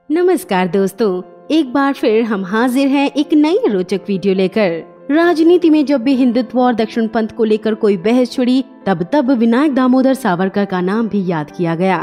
नमस्कार दोस्तों, एक बार फिर हम हाजिर हैं एक नई रोचक वीडियो लेकर। राजनीति में जब भी हिंदुत्व और दक्षिण पंथ को लेकर कोई बहस छिड़ी तब विनायक दामोदर सावरकर का नाम भी याद किया गया।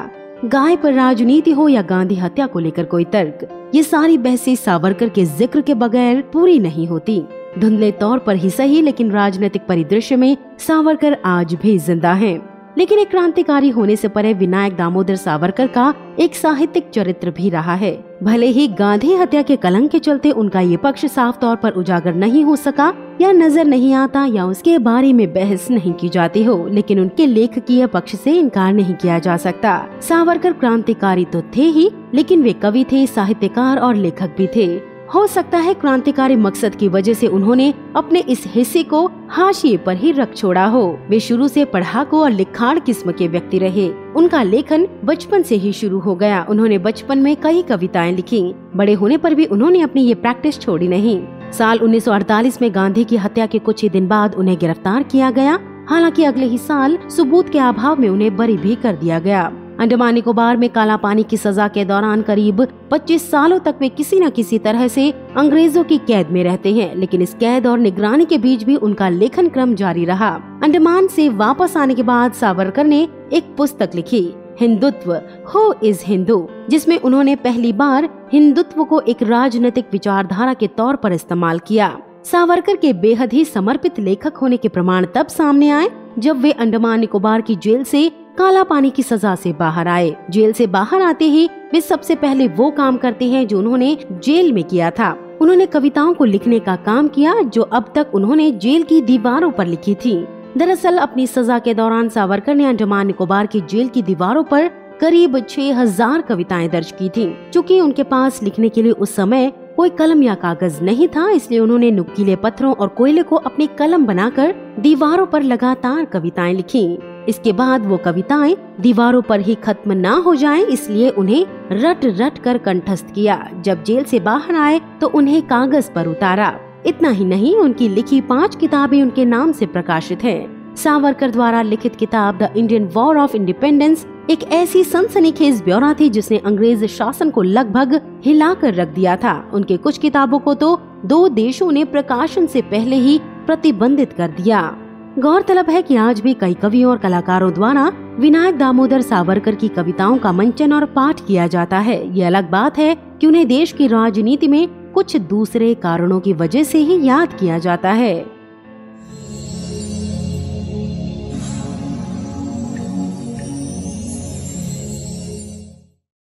गाय पर राजनीति हो या गांधी हत्या को लेकर कोई तर्क, ये सारी बहसें सावरकर के जिक्र के बगैर पूरी नहीं होती। धुंधले तौर पर ही सही, लेकिन राजनीतिक परिदृश्य में सावरकर आज भी जिंदा हैं। लेकिन एक क्रांतिकारी होने से परे विनायक दामोदर सावरकर का एक साहित्यिक चरित्र भी रहा है। भले ही गांधी हत्या के कलंक के चलते उनका ये पक्ष साफ तौर पर उजागर नहीं हो सका, या नजर नहीं आता, या उसके बारे में बहस नहीं की जाती हो, लेकिन उनके लेखकीय पक्ष से इनकार नहीं किया जा सकता। सावरकर क्रांतिकारी तो थे ही, लेकिन वे कवि थे, साहित्यकार और लेखक भी थे। हो सकता है क्रांतिकारी मकसद की वजह से उन्होंने अपने इस हिस्से को हाशिए पर ही रख छोड़ा हो। वे शुरू से पढ़ाकू और लिखाड़ किस्म के व्यक्ति रहे। उनका लेखन बचपन से ही शुरू हो गया। उन्होंने बचपन में कई कविताएं लिखी। बड़े होने पर भी उन्होंने अपनी ये प्रैक्टिस छोड़ी नहीं। साल 1948 में गांधी की हत्या के कुछ ही दिन बाद उन्हें गिरफ्तार किया गया। हालांकि अगले ही साल सबूत के अभाव में उन्हें बरी भी कर दिया गया। अंडमान निकोबार में काला पानी की सजा के दौरान करीब 25 सालों तक वे किसी न किसी तरह से अंग्रेजों की कैद में रहते हैं, लेकिन इस कैद और निगरानी के बीच भी उनका लेखन क्रम जारी रहा। अंडमान से वापस आने के बाद सावरकर ने एक पुस्तक लिखी, हिंदुत्व, हु इज हिंदू, जिसमें उन्होंने पहली बार हिंदुत्व को एक राजनीतिक विचारधारा के तौर पर इस्तेमाल किया। सावरकर के बेहद ही समर्पित लेखक होने के प्रमाण तब सामने आए जब वे अंडमान निकोबार की जेल से काला पानी की सजा से बाहर आए। जेल से बाहर आते ही वे सबसे पहले वो काम करते हैं जो उन्होंने जेल में किया था। उन्होंने कविताओं को लिखने का काम किया जो अब तक उन्होंने जेल की दीवारों पर लिखी थी। दरअसल अपनी सजा के दौरान सावरकर ने अंडमान निकोबार की जेल की दीवारों पर करीब 6000 कविताएं दर्ज की थी। चूँकि उनके पास लिखने के लिए उस समय कोई कलम या कागज नहीं था, इसलिए उन्होंने नुकीले पत्थरों और कोयले को अपनी कलम बनाकर दीवारों पर लगातार कविताएं लिखी। इसके बाद वो कविताएं दीवारों पर ही खत्म ना हो जाएं, इसलिए उन्हें रट रट कर कंठस्थ किया। जब जेल से बाहर आए तो उन्हें कागज पर उतारा। इतना ही नहीं, उनकी लिखी 5 किताबें उनके नाम से प्रकाशित हैं। सावरकर द्वारा लिखित किताब the Indian war of independence एक ऐसी सनसनीखेज ब्यौरा थी जिसने अंग्रेज शासन को लगभग हिलाकर रख दिया था। उनके कुछ किताबों को तो 2 देशों ने प्रकाशन से पहले ही प्रतिबंधित कर दिया। गौरतलब है कि आज भी कई कवियों और कलाकारों द्वारा विनायक दामोदर सावरकर की कविताओं का मंचन और पाठ किया जाता है। ये अलग बात है कि उन्हें देश की राजनीति में कुछ दूसरे कारणों की वजह से ही याद किया जाता है।